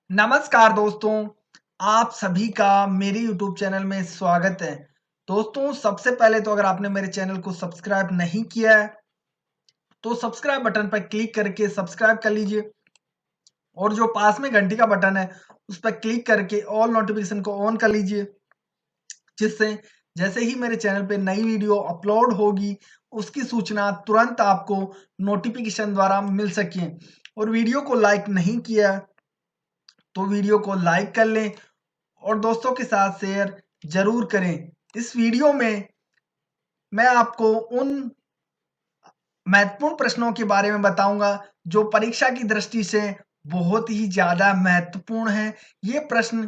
नमस्कार दोस्तों, आप सभी का मेरे YouTube चैनल में स्वागत है। दोस्तों, सबसे पहले तो अगर आपने मेरे चैनल को सब्सक्राइब नहीं किया है, तो सब्सक्राइब बटन पर क्लिक करके सब्सक्राइब कर लीजिए और जो पास में घंटी का बटन है, उस पर क्लिक करके ऑल नोटिफिकेशन को ऑन कर लीजिए, जिससे जैसे ही मेरे चैनल पे नई वीडियो अपलोड होगी, उसकी सूचना तुरंत आपको नोटिफिकेशन द्वारा मिल सके। और वीडियो को लाइक नहीं किया, तो वीडियो को लाइक कर लें और दोस्तों के साथ शेयर जरूर करें। इस वीडियो में मैं आपको उन महत्वपूर्ण प्रश्नों के बारे में बताऊंगा जो परीक्षा की दृष्टि से बहुत ही ज़्यादा महत्वपूर्ण हैं। ये प्रश्न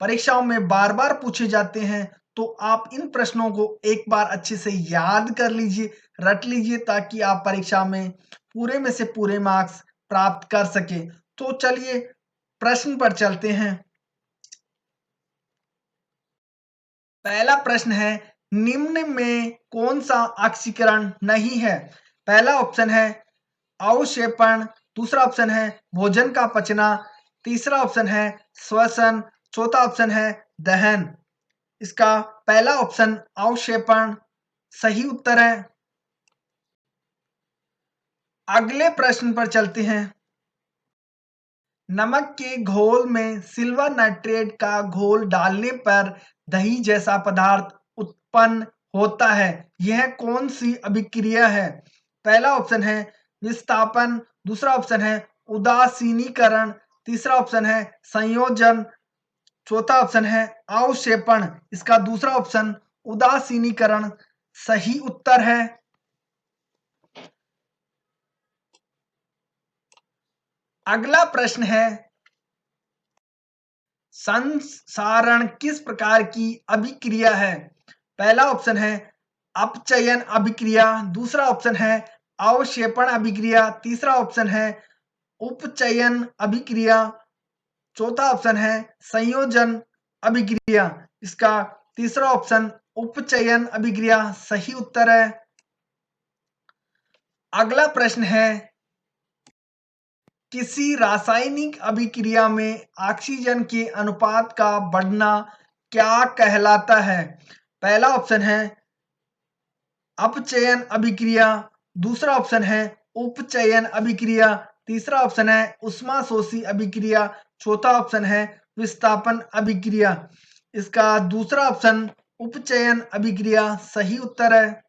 परीक्षाओं में बार-बार पूछे जाते हैं, तो आप इन प्रश्नों को एक बार अच्छे से याद कर लीजिए, रट लीजिए ताकि आप परीक्षा में पूरे में से पूरे मार्क्स प्राप्त कर सकें। तो चलिए प्रश्न पर चलते हैं। पहला प्रश्न है, निम्न में कौन सा ऑक्सीकरण नहीं है? पहला ऑप्शन है अवक्षेपण, दूसरा ऑप्शन है भोजन का पचना, तीसरा ऑप्शन है श्वसन, चौथा ऑप्शन है दहन। इसका पहला ऑप्शन अवक्षेपण सही उत्तर है। अगले प्रश्न पर चलते हैं। नमक के घोल में सिल्वर नाइट्रेट का घोल डालने पर दही जैसा पदार्थ उत्पन्न होता है। यह कौन सी अभिक्रिया है? पहला ऑप्शन है विस्थापन, दूसरा ऑप्शन है उदासीनीकरण, तीसरा ऑप्शन है संयोजन, चौथा ऑप्शन है अवक्षेपण। इसका दूसरा ऑप्शन उदासीनीकरण सही उत्तर है। अगला प्रश्न है, संसारण किस प्रकार की अभिक्रिया है? पहला ऑप्शन है अपचयन अभिक्रिया, दूसरा ऑप्शन है अवक्षेपण अभिक्रिया, तीसरा ऑप्शन है उपचयन अभिक्रिया, चौथा ऑप्शन है संयोजन अभिक्रिया। इसका तीसरा ऑप्शन उपचयन अभिक्रिया सही उत्तर है। अगला प्रश्न है, किसी रासायनिक अभिक्रिया में ऑक्सीजन के अनुपात का बढ़ना क्या कहलाता है? पहला ऑप्शन है अपचयन अभिक्रिया, दूसरा ऑप्शन है उपचयन अभिक्रिया, तीसरा ऑप्शन है ऊष्माशोषी अभिक्रिया, चौथा ऑप्शन है विस्थापन अभिक्रिया। इसका दूसरा ऑप्शन उपचयन अभिक्रिया सही उत्तर है।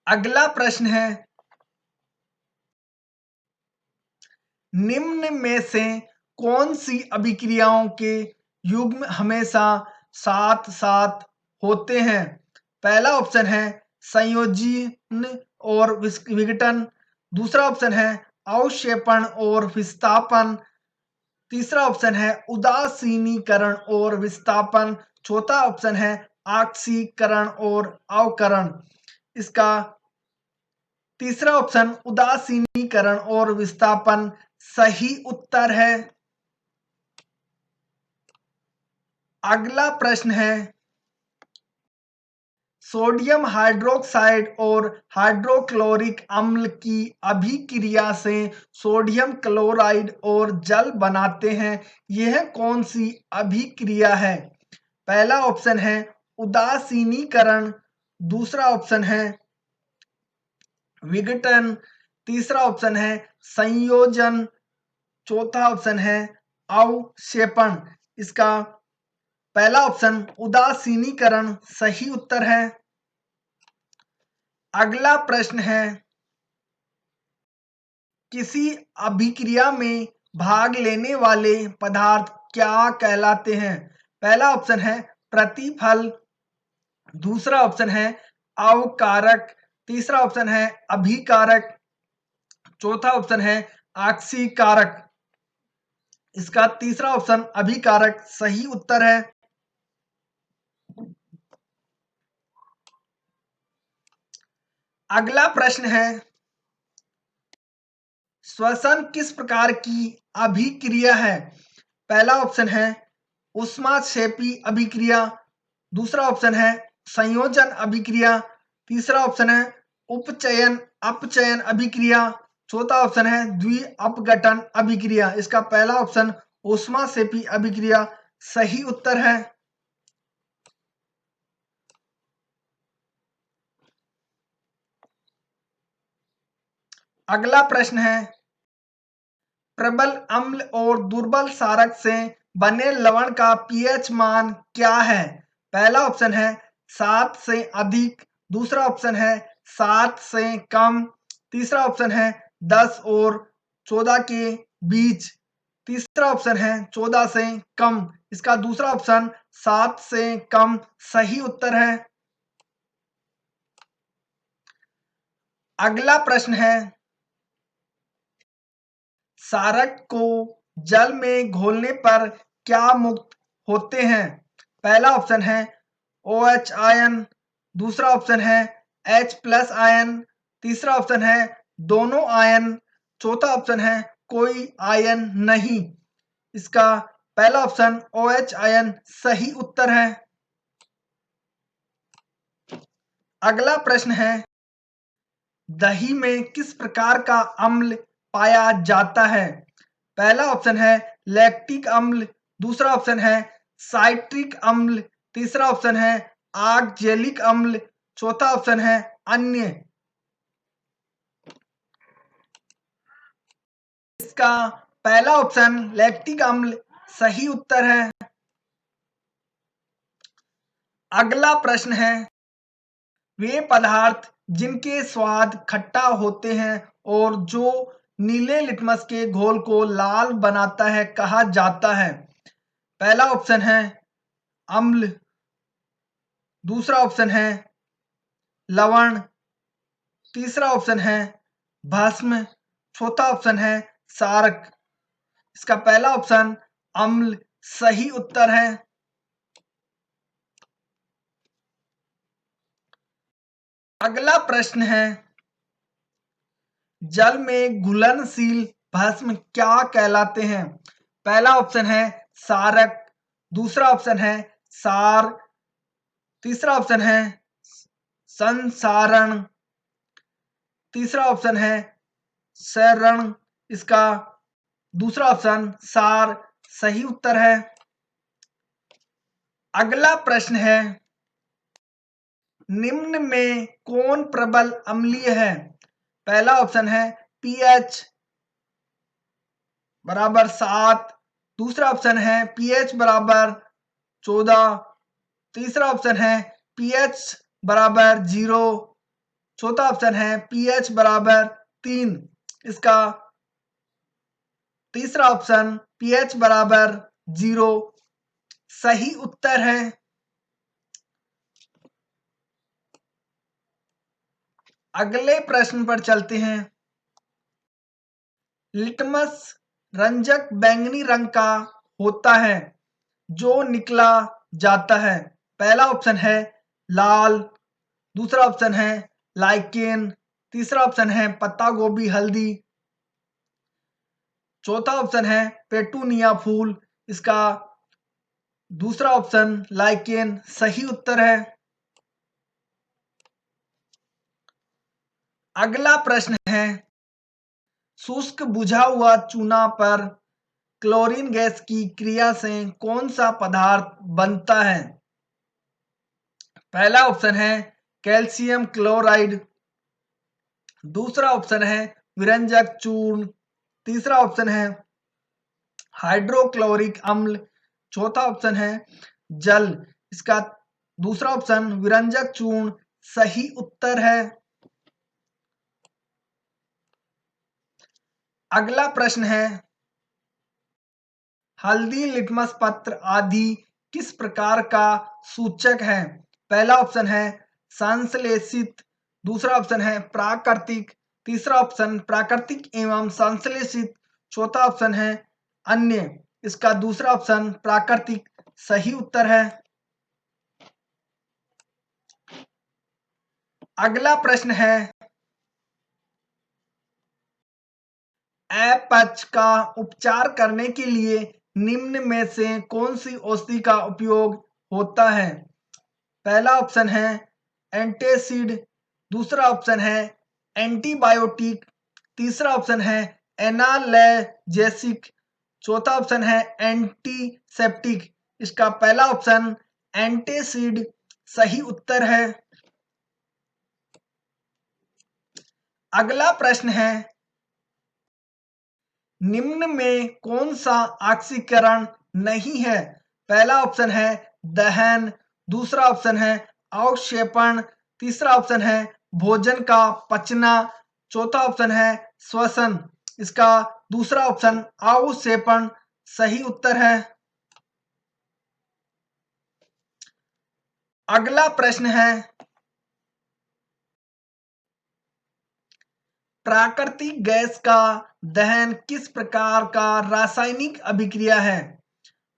अगला प्रश्न है, निम्न में से कौन सी अभिक्रियाओं के युग्म हमेशा साथ साथ होते हैं? पहला ऑप्शन है संयोजन और विघटन, दूसरा ऑप्शन है अवक्षेपण और विस्थापन, तीसरा ऑप्शन है उदासीनीकरण और विस्थापन, चौथा ऑप्शन है ऑक्सीकरण और अवकरण। इसका तीसरा ऑप्शन उदासीनीकरण और विस्थापन सही उत्तर है। अगला प्रश्न है, सोडियम हाइड्रोक्साइड और हाइड्रोक्लोरिक अम्ल की अभिक्रिया से सोडियम क्लोराइड और जल बनाते हैं। यह कौन सी अभिक्रिया है? पहला ऑप्शन है उदासीनीकरण, दूसरा ऑप्शन है विघटन, तीसरा ऑप्शन है संयोजन, चौथा ऑप्शन है अवक्षेपण। इसका पहला ऑप्शन उदासीनीकरण सही उत्तर है। अगला प्रश्न है, किसी अभिक्रिया में भाग लेने वाले पदार्थ क्या कहलाते हैं? पहला ऑप्शन है प्रतिफल, दूसरा ऑप्शन है अवकारक, तीसरा ऑप्शन है अभिकारक, चौथा ऑप्शन है आक्सीकारक। इसका तीसरा ऑप्शन अभिकारक सही उत्तर है। अगला प्रश्न है, श्वसन किस प्रकार की अभिक्रिया है? पहला ऑप्शन है ऊष्माक्षेपी अभिक्रिया, दूसरा ऑप्शन है संयोजन अभिक्रिया, तीसरा ऑप्शन है उपचयन अपचयन अभिक्रिया, चौथा ऑप्शन है द्विअपघटन अभिक्रिया। इसका पहला ऑप्शन ऊष्मा सेपी अभिक्रिया सही उत्तर है। अगला प्रश्न है प्रबल अम्ल और दुर्बल क्षारक से बने लवण का पीएच मान क्या है? पहला ऑप्शन है 7 से अधिक, दूसरा ऑप्शन है 7 से कम, तीसरा ऑप्शन है 10 और 14 के बीच, तीसरा ऑप्शन है 14 से कम। इसका दूसरा ऑप्शन 7 से कम सही उत्तर है। अगला प्रश्न है क्षारक को जल में घोलने पर क्या मुक्त होते हैं? पहला ऑप्शन है OH आयन, दूसरा ऑप्शन है H+ आयन, तीसरा ऑप्शन है दोनों आयन, चौथा ऑप्शन है कोई आयन नहीं। इसका पहला ऑप्शन OH आयन सही उत्तर है। अगला प्रश्न है दही में किस प्रकार का अम्ल पाया जाता है? पहला ऑप्शन है लैक्टिक अम्ल, दूसरा ऑप्शन है साइट्रिक अम्ल, तीसरा ऑप्शन है ऑक्जेलिक अम्ल, चौथा ऑप्शन है अन्य। इसका पहला ऑप्शन लैक्टिक अम्ल सही उत्तर है। अगला प्रश्न है वे पदार्थ जिनके स्वाद खट्टा होते हैं और जो नीले लिटमस के घोल को लाल बनाता है कहा जाता है? पहला ऑप्शन है अम्ल, दूसरा ऑप्शन है लवण, तीसरा ऑप्शन है भस्म, चौथा ऑप्शन है क्षारक। इसका पहला ऑप्शन अम्ल सही उत्तर है। अगला प्रश्न है जल में घुलनशील भस्म क्या कहलाते हैं? पहला ऑप्शन है क्षारक, दूसरा ऑप्शन है क्षार, तीसरा ऑप्शन है संसारण, तीसरा ऑप्शन है शरण। इसका दूसरा ऑप्शन सार सही उत्तर है। अगला प्रश्न है निम्न में कौन प्रबल अम्लीय है? पहला ऑप्शन है पीएच बराबर 7, दूसरा ऑप्शन है पीएच बराबर 14, तीसरा ऑप्शन है पीएच बराबर 0, चौथा ऑप्शन है पीएच बराबर 3। इसका तीसरा ऑप्शन पीएच बराबर 0 सही उत्तर है। अगले प्रश्न पर चलते हैं लिटमस रंजक बैंगनी रंग का होता है जो निकला जाता है। पहला ऑप्शन है लाल, दूसरा ऑप्शन है लाइकेन, तीसरा ऑप्शन है पत्ता गोभी हल्दी, चौथा ऑप्शन है पेटूनिया फूल। इसका दूसरा ऑप्शन लाइकेन सही उत्तर है। अगला प्रश्न है शुष्क बुझा हुआ चूना पर क्लोरीन गैस की क्रिया से कौन सा पदार्थ बनता है? पहला ऑप्शन है कैल्शियम क्लोराइड, दूसरा ऑप्शन है विरंजक चूर्ण, तीसरा ऑप्शन है हाइड्रोक्लोरिक अम्ल, चौथा ऑप्शन है जल। इसका दूसरा ऑप्शन विरंजक चूर्ण सही उत्तर है। अगला प्रश्न है हल्दी लिटमस पत्र आदि किस प्रकार का सूचक है? पहला ऑप्शन है संश्लेषित, दूसरा ऑप्शन है प्राकृतिक, तीसरा ऑप्शन प्राकृतिक एवं संश्लेषित, चौथा ऑप्शन है अन्य। इसका दूसरा ऑप्शन प्राकृतिक सही उत्तर है। अगला प्रश्न है अपच का उपचार करने के लिए निम्न में से कौन सी औषधि का उपयोग होता है? पहला ऑप्शन है एंटासिड, दूसरा ऑप्शन है एंटीबायोटिक, तीसरा ऑप्शन है एनाल्जेसिक, चौथा ऑप्शन है एंटीसेप्टिक। इसका पहला ऑप्शन एंटीसिड सही उत्तर है। अगला प्रश्न है, निम्न में कौन सा ऑक्सीकरण नहीं है? पहला ऑप्शन है दहन, दूसरा ऑप्शन है अवक्षेपण, तीसरा ऑप्शन है भोजन का पचना, चौथा ऑप्शन है श्वसन। इसका दूसरा ऑप्शन अवक्षेपण सही उत्तर है। अगला प्रश्न है, प्राकृतिक गैस का दहन किस प्रकार का रासायनिक अभिक्रिया है?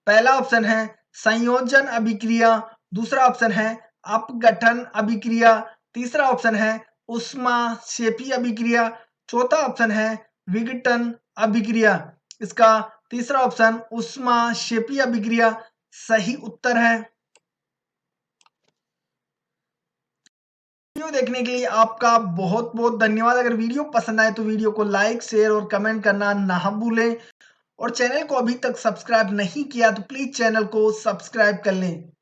पहला ऑप्शन है संयोजन अभिक्रिया, दूसरा ऑप्शन है अपघटन अभिक्रिया, तीसरा ऑप्शन है ऊष्माक्षेपी अभिक्रिया, चौथा ऑप्शन है विघटन अभिक्रिया। इसका तीसरा ऑप्शन ऊष्माक्षेपी अभिक्रिया सही उत्तर है। वीडियो देखने के लिए आपका बहुत बहुत धन्यवाद। अगर वीडियो पसंद आए तो वीडियो को लाइक, शेयर और कमेंट करना ना भूलें और चैनल को अभी तक सब्सक्राइब नहीं किया तो प्लीज चैनल को सब्सक्राइब कर लें।